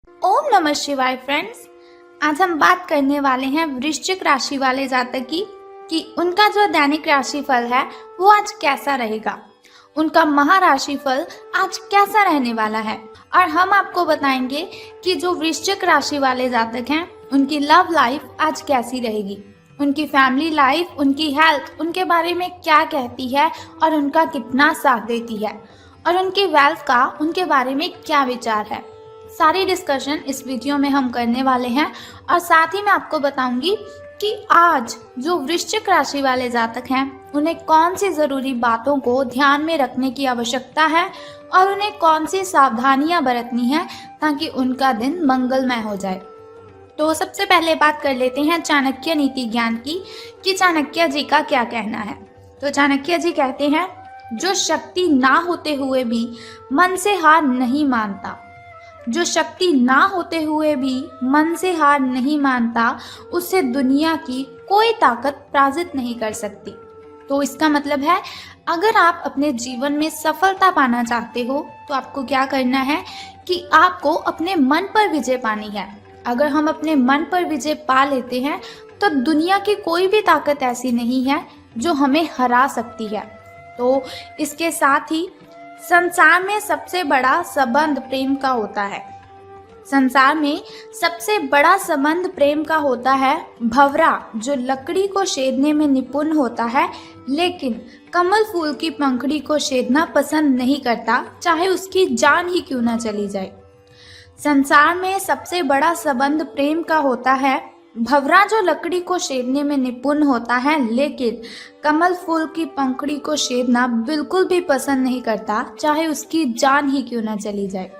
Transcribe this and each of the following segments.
ओम नमः शिवाय फ्रेंड्स। आज हम बात करने वाले हैं वृश्चिक राशि वाले जातक की कि उनका जो दैनिक राशिफल है वो आज कैसा रहेगा, उनका महाराशिफल आज कैसा रहने वाला है। और हम आपको बताएंगे कि जो वृश्चिक राशि वाले जातक हैं उनकी लव लाइफ आज कैसी रहेगी, उनकी फैमिली लाइफ, उनकी हेल्थ, उनके बारे में क्या कहती है और उनका कितना साथ देती है, और उनकी वेल्थ का उनके बारे में क्या विचार है। सारी डिस्कशन इस वीडियो में हम करने वाले हैं। और साथ ही मैं आपको बताऊंगी कि आज जो वृश्चिक राशि वाले जातक हैं उन्हें कौन सी ज़रूरी बातों को ध्यान में रखने की आवश्यकता है और उन्हें कौन सी सावधानियां बरतनी है ताकि उनका दिन मंगलमय हो जाए। तो सबसे पहले बात कर लेते हैं चाणक्य नीति ज्ञान की कि चाणक्य जी का क्या कहना है। तो चाणक्य जी कहते हैं, जो शक्ति ना होते हुए भी मन से हार नहीं मानता, जो शक्ति ना होते हुए भी मन से हार नहीं मानता, उससे दुनिया की कोई ताकत पराजित नहीं कर सकती। तो इसका मतलब है, अगर आप अपने जीवन में सफलता पाना चाहते हो तो आपको क्या करना है कि आपको अपने मन पर विजय पानी है। अगर हम अपने मन पर विजय पा लेते हैं तो दुनिया की कोई भी ताकत ऐसी नहीं है जो हमें हरा सकती है। तो इसके साथ ही संसार में सबसे बड़ा संबंध प्रेम का होता है। संसार में सबसे बड़ा संबंध प्रेम का होता है। भंवरा जो लकड़ी को छेदने में निपुण होता है लेकिन कमल फूल की पंखुड़ी को छेदना पसंद नहीं करता, चाहे उसकी जान ही क्यों ना चली जाए। संसार में सबसे बड़ा संबंध प्रेम का होता है। भंवरा जो लकड़ी को छेदने में निपुण होता है लेकिन कमल फूल की पंखुड़ी को छेदना बिल्कुल भी पसंद नहीं करता, चाहे उसकी जान ही क्यों ना चली जाए।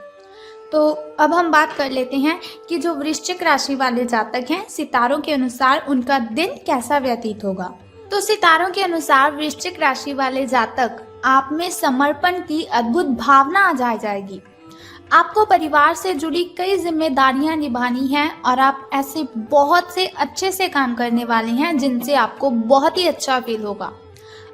तो अब हम बात कर लेते हैं कि जो वृश्चिक राशि वाले जातक हैं, सितारों के अनुसार उनका दिन कैसा व्यतीत होगा। तो सितारों के अनुसार वृश्चिक राशि वाले जातक, आप में समर्पण की अद्भुत भावना आ जाएगी। आपको परिवार से जुड़ी कई जिम्मेदारियां निभानी हैं और आप ऐसे बहुत से अच्छे से काम करने वाले हैं जिनसे आपको बहुत ही अच्छा फील होगा।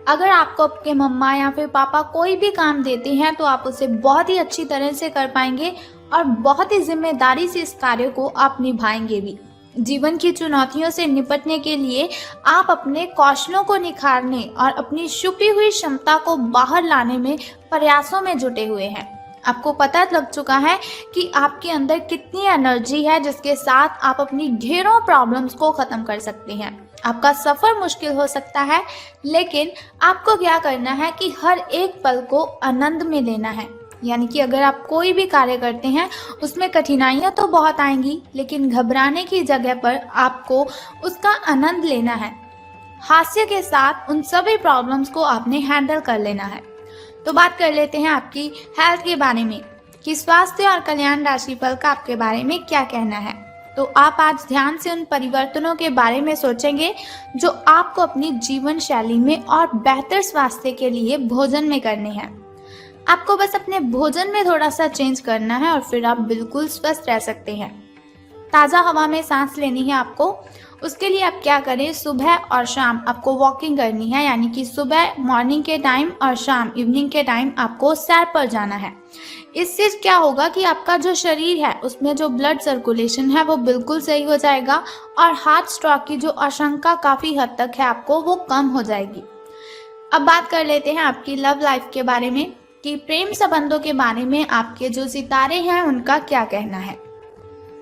अगर आपको आपके मम्मा या फिर पापा कोई भी काम देते हैं तो आप उसे बहुत ही अच्छी तरह से कर पाएंगे और बहुत ही जिम्मेदारी से इस कार्य को आप निभाएंगे भी। जीवन की चुनौतियों से निपटने के लिए आप अपने कौशलों को निखारने और अपनी छुपी हुई क्षमता को बाहर लाने में प्रयासों में जुटे हुए हैं। आपको पता लग चुका है कि आपके अंदर कितनी एनर्जी है जिसके साथ आप अपनी ढेरों प्रॉब्लम्स को ख़त्म कर सकते हैं। आपका सफ़र मुश्किल हो सकता है लेकिन आपको क्या करना है कि हर एक पल को आनंद में लेना है। यानी कि अगर आप कोई भी कार्य करते हैं उसमें कठिनाइयाँ तो बहुत आएंगी लेकिन घबराने की जगह पर आपको उसका आनंद लेना है। हास्य के साथ उन सभी प्रॉब्लम्स को आपने हैंडल कर लेना है। तो बात कर लेते हैं आपकी हेल्थ के बारे में कि स्वास्थ्य और कल्याण राशिफल का आपके बारे में क्या कहना है। तो आप आज ध्यान से उन परिवर्तनों के बारे में सोचेंगे जो आपको अपनी जीवन शैली में और बेहतर स्वास्थ्य के लिए भोजन में करने हैं। आपको बस अपने भोजन में थोड़ा सा चेंज करना है और फिर आप बिल्कुल स्वस्थ रह सकते हैं। ताज़ा हवा में सांस लेनी है आपको। उसके लिए आप क्या करें, सुबह और शाम आपको वॉकिंग करनी है। यानी कि सुबह मॉर्निंग के टाइम और शाम इवनिंग के टाइम आपको सैर पर जाना है। इससे क्या होगा कि आपका जो शरीर है उसमें जो ब्लड सर्कुलेशन है वो बिल्कुल सही हो जाएगा और हार्ट स्ट्रोक की जो आशंका काफ़ी हद तक है आपको वो कम हो जाएगी। अब बात कर लेते हैं आपकी लव लाइफ के बारे में कि प्रेम संबंधों के बारे में आपके जो सितारे हैं उनका क्या कहना है।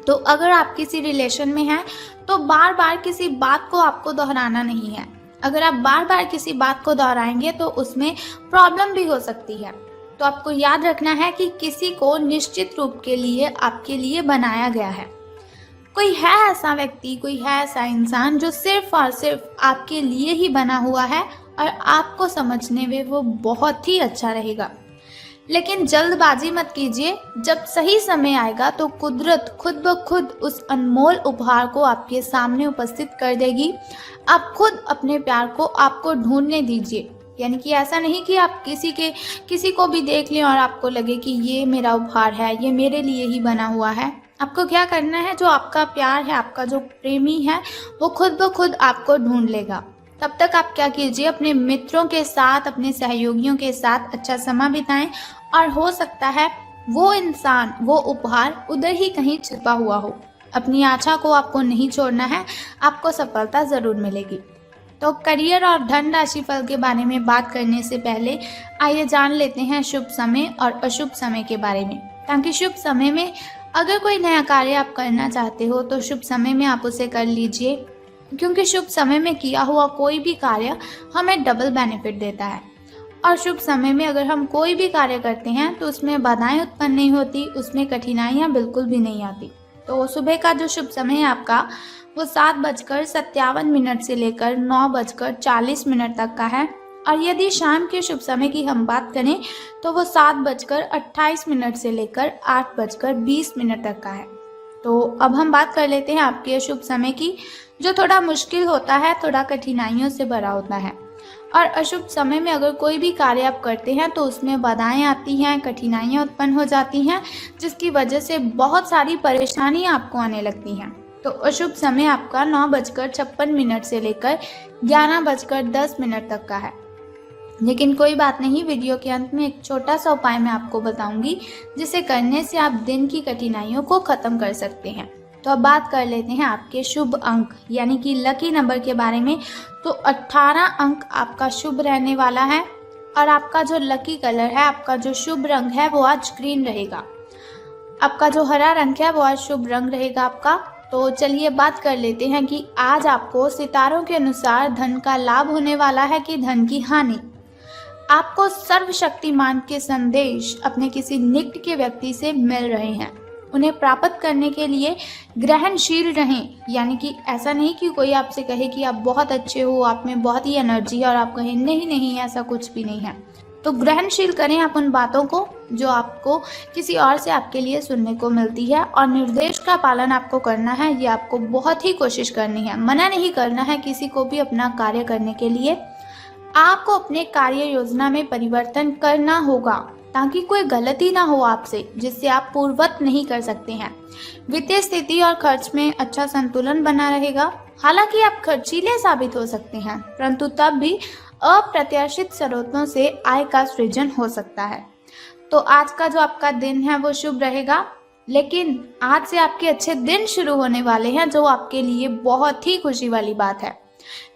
तो अगर आप किसी रिलेशन में हैं तो बार बार किसी बात को आपको दोहराना नहीं है। अगर आप बार बार किसी बात को दोहराएंगे तो उसमें प्रॉब्लम भी हो सकती है। तो आपको याद रखना है कि किसी को निश्चित रूप के लिए आपके लिए बनाया गया है। कोई है ऐसा व्यक्ति, कोई है ऐसा इंसान जो सिर्फ और सिर्फ आपके लिए ही बना हुआ है और आपको समझने में वो बहुत ही अच्छा रहेगा। लेकिन जल्दबाजी मत कीजिए। जब सही समय आएगा तो कुदरत खुद ब खुद उस अनमोल उपहार को आपके सामने उपस्थित कर देगी। आप खुद अपने प्यार को आपको ढूंढने दीजिए। यानी कि ऐसा नहीं कि आप किसी को भी देख लें और आपको लगे कि ये मेरा उपहार है, ये मेरे लिए ही बना हुआ है। आपको क्या करना है, जो आपका प्यार है, आपका जो प्रेमी है वो खुद ब खुद आपको ढूंढ लेगा। तब तक आप क्या कीजिए, अपने मित्रों के साथ, अपने सहयोगियों के साथ अच्छा समय बिताएं और हो सकता है वो इंसान, वो उपहार उधर ही कहीं छिपा हुआ हो। अपनी आशा को आपको नहीं छोड़ना है, आपको सफलता ज़रूर मिलेगी। तो करियर और धन राशि फल के बारे में बात करने से पहले आइए जान लेते हैं शुभ समय और अशुभ समय के बारे में, ताकि शुभ समय में अगर कोई नया कार्य आप करना चाहते हो तो शुभ समय में आप उसे कर लीजिए, क्योंकि शुभ समय में किया हुआ कोई भी कार्य हमें डबल बेनिफिट देता है। और शुभ समय में अगर हम कोई भी कार्य करते हैं तो उसमें बाधाएं उत्पन्न नहीं होती, उसमें कठिनाइयां बिल्कुल भी नहीं आती। तो सुबह का जो शुभ समय है आपका, वो 7:57 से लेकर 9:40 तक का है। और यदि शाम के शुभ समय की हम बात करें तो वो 7:28 से लेकर 8:20 तक का है। तो अब हम बात कर लेते हैं आपके शुभ समय की, जो थोड़ा मुश्किल होता है, थोड़ा कठिनाइयों से भरा होता है। और अशुभ समय में अगर कोई भी कार्य आप करते हैं तो उसमें बाधाएं आती हैं, कठिनाइयां उत्पन्न हो जाती हैं, जिसकी वजह से बहुत सारी परेशानियां आपको आने लगती हैं। तो अशुभ समय आपका 9:56 से लेकर 11:10 तक का है। लेकिन कोई बात नहीं, वीडियो के अंत में एक छोटा सा उपाय मैं आपको बताऊंगी, जिसे करने से आप दिन की कठिनाइयों को खत्म कर सकते हैं। तो अब बात कर लेते हैं आपके शुभ अंक यानी कि लकी नंबर के बारे में। तो 18 अंक आपका शुभ रहने वाला है। और आपका जो लकी कलर है, आपका जो शुभ रंग है, वो आज ग्रीन रहेगा। आपका जो हरा रंग है वो आज शुभ रंग रहेगा आपका। तो चलिए बात कर लेते हैं कि आज आपको सितारों के अनुसार धन का लाभ होने वाला है कि धन की हानि। आपको सर्वशक्तिमान के संदेश अपने किसी निकट के व्यक्ति से मिल रहे हैं। उन्हें प्राप्त करने के लिए ग्रहणशील रहें, यानी कि ऐसा नहीं कि कोई आपसे कहे कि आप बहुत अच्छे हो, आप में बहुत ही एनर्जी है और आप कहें नहीं नहीं ऐसा कुछ भी नहीं है। तो ग्रहणशील करें आप उन बातों को जो आपको किसी और से आपके लिए सुनने को मिलती है, और निर्देश का पालन आपको करना है। ये आपको बहुत ही कोशिश करनी है, मना नहीं करना है किसी को भी अपना कार्य करने के लिए। आपको अपने कार्य योजना में परिवर्तन करना होगा ताकि कोई गलती ना हो आपसे, जिससे आप पूर्ववत नहीं कर सकते हैं। वित्तीय स्थिति और खर्च में अच्छा संतुलन बना रहेगा। हालांकि आप खर्चीले साबित हो सकते हैं, परंतु तब भी अप्रत्याशित स्रोतों से आय का सृजन हो सकता है। तो आज का जो आपका दिन है वो शुभ रहेगा, लेकिन आज से आपके अच्छे दिन शुरू होने वाले हैं, जो आपके लिए बहुत ही खुशी वाली बात है।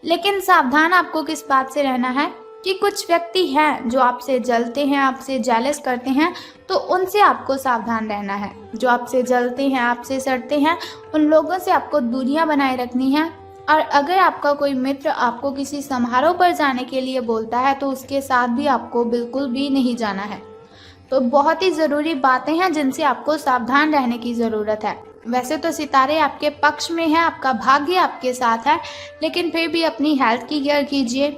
लेकिन सावधान आपको किस बात से रहना है कि कुछ व्यक्ति हैं जो आपसे जलते हैं, आपसे जेलस करते हैं, तो उनसे आपको सावधान रहना है। जो आपसे जलते हैं, आपसे सड़ते हैं, उन लोगों से आपको दूरियां बनाए रखनी है। और अगर आपका कोई मित्र आपको किसी समारोह पर जाने के लिए बोलता है तो उसके साथ भी आपको बिल्कुल भी नहीं जाना है। तो बहुत ही ज़रूरी बातें हैं जिनसे आपको सावधान रहने की ज़रूरत है। वैसे तो सितारे आपके पक्ष में हैं, आपका भाग्य आपके साथ है, लेकिन फिर भी अपनी हेल्थ की केयर कीजिए।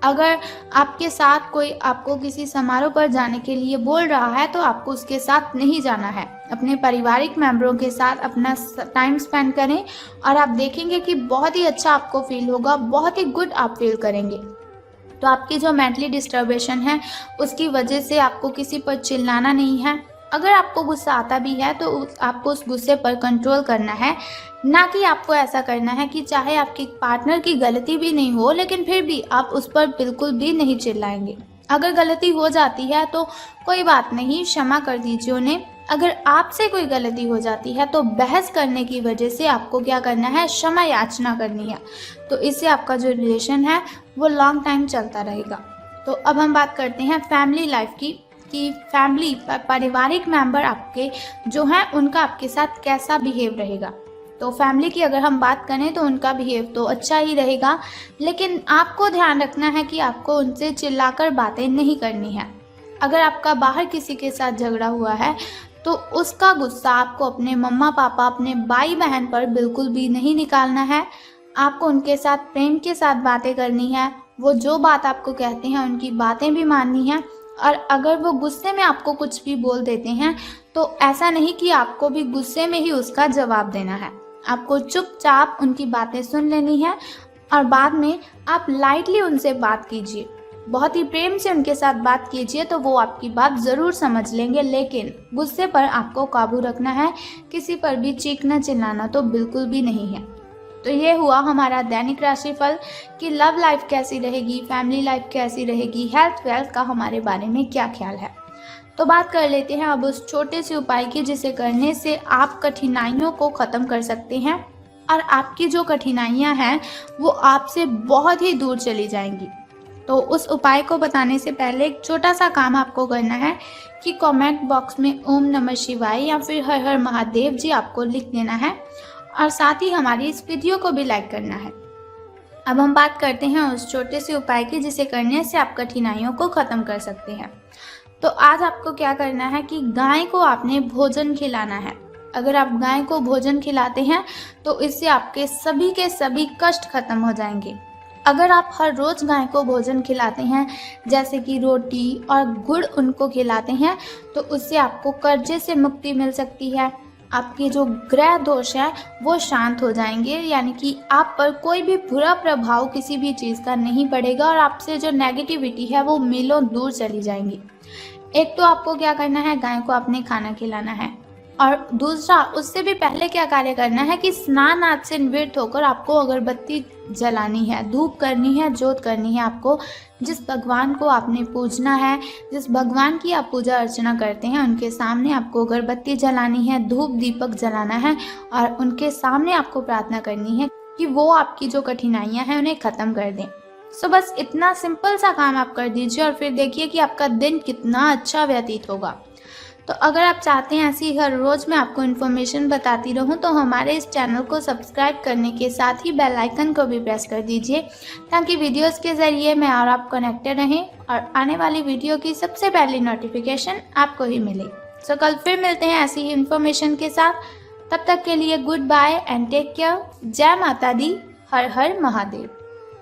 अगर आपके साथ कोई आपको किसी समारोह पर जाने के लिए बोल रहा है तो आपको उसके साथ नहीं जाना है। अपने पारिवारिक मेंबरों के साथ अपना टाइम स्पेंड करें और आप देखेंगे कि बहुत ही अच्छा आपको फील होगा, बहुत ही गुड आप फील करेंगे। तो आपकी जो मेंटली डिस्टर्बेशन है उसकी वजह से आपको किसी पर चिल्लाना नहीं है। अगर आपको गुस्सा आता भी है तो आपको उस गुस्से पर कंट्रोल करना है, ना कि आपको ऐसा करना है कि चाहे आपके पार्टनर की गलती भी नहीं हो लेकिन फिर भी आप उस पर बिल्कुल भी नहीं चिल्लाएंगे। अगर गलती हो जाती है तो कोई बात नहीं, क्षमा कर दीजिए उन्हें। अगर आपसे कोई गलती हो जाती है तो बहस करने की वजह से आपको क्या करना है, क्षमा याचना करनी है। तो इससे आपका जो रिलेशन है वो लॉन्ग टाइम चलता रहेगा। तो अब हम बात करते हैं फैमिली लाइफ की, कि फैमिली पारिवारिक मेंबर आपके जो हैं उनका आपके साथ कैसा बिहेव रहेगा। तो फैमिली की अगर हम बात करें तो उनका बिहेव तो अच्छा ही रहेगा, लेकिन आपको ध्यान रखना है कि आपको उनसे चिल्लाकर बातें नहीं करनी है। अगर आपका बाहर किसी के साथ झगड़ा हुआ है तो उसका गुस्सा आपको अपने मम्मा पापा, अपने भाई बहन पर बिल्कुल भी नहीं निकालना है। आपको उनके साथ प्रेम के साथ बातें करनी है। वो जो बात आपको कहते हैं उनकी बातें भी माननी है। और अगर वो गुस्से में आपको कुछ भी बोल देते हैं तो ऐसा नहीं कि आपको भी गुस्से में ही उसका जवाब देना है। आपको चुपचाप उनकी बातें सुन लेनी है और बाद में आप लाइटली उनसे बात कीजिए, बहुत ही प्रेम से उनके साथ बात कीजिए, तो वो आपकी बात ज़रूर समझ लेंगे। लेकिन गुस्से पर आपको काबू रखना है, किसी पर भी चीखना चिल्लाना तो बिल्कुल भी नहीं है। तो ये हुआ हमारा दैनिक राशिफल कि लव लाइफ कैसी रहेगी, फैमिली लाइफ कैसी रहेगी, हेल्थ वेल्थ का हमारे बारे में क्या ख्याल है। तो बात कर लेते हैं अब उस छोटे से उपाय की जिसे करने से आप कठिनाइयों को ख़त्म कर सकते हैं और आपकी जो कठिनाइयां हैं वो आपसे बहुत ही दूर चली जाएंगी। तो उस उपाय को बताने से पहले एक छोटा सा काम आपको करना है कि कमेंट बॉक्स में ओम नमः शिवाय या फिर हर हर महादेव जी आपको लिख देना है और साथ ही हमारी इस वीडियो को भी लाइक करना है। अब हम बात करते हैं उस छोटे से उपाय की जिसे करने से आप कठिनाइयों को ख़त्म कर सकते हैं। तो आज आपको क्या करना है कि गाय को आपने भोजन खिलाना है। अगर आप गाय को भोजन खिलाते हैं तो इससे आपके सभी के सभी कष्ट खत्म हो जाएंगे। अगर आप हर रोज़ गाय को भोजन खिलाते हैं जैसे कि रोटी और गुड़ उनको खिलाते हैं तो उससे आपको कर्जे से मुक्ति मिल सकती है। आपके जो ग्रह दोष है वो शांत हो जाएंगे, यानी कि आप पर कोई भी बुरा प्रभाव किसी भी चीज़ का नहीं पड़ेगा और आपसे जो नेगेटिविटी है वो मीलों दूर चली जाएंगी। एक तो आपको क्या करना है, गाय को आपने खाना खिलाना है और दूसरा उससे भी पहले क्या कार्य करना है कि स्नान आदि से निवृत्त होकर आपको अगरबत्ती जलानी है, धूप करनी है, जोत करनी है। आपको जिस भगवान को आपने पूजना है, जिस भगवान की आप पूजा अर्चना करते हैं उनके सामने आपको अगरबत्ती जलानी है, धूप दीपक जलाना है और उनके सामने आपको प्रार्थना करनी है कि वो आपकी जो कठिनाइयाँ हैं उन्हें ख़त्म कर दें। सो बस इतना सिंपल सा काम आप कर दीजिए और फिर देखिए कि आपका दिन कितना अच्छा व्यतीत होगा। तो अगर आप चाहते हैं ऐसी हर रोज़ मैं आपको इन्फॉर्मेशन बताती रहूं तो हमारे इस चैनल को सब्सक्राइब करने के साथ ही बेल आइकन को भी प्रेस कर दीजिए ताकि वीडियोस के ज़रिए मैं और आप कनेक्टेड रहें और आने वाली वीडियो की सबसे पहली नोटिफिकेशन आपको ही मिले। सो कल फिर मिलते हैं ऐसी ही इन्फॉर्मेशन के साथ। तब तक के लिए goodbye and take care. जय माता दी, हर हर महादेव।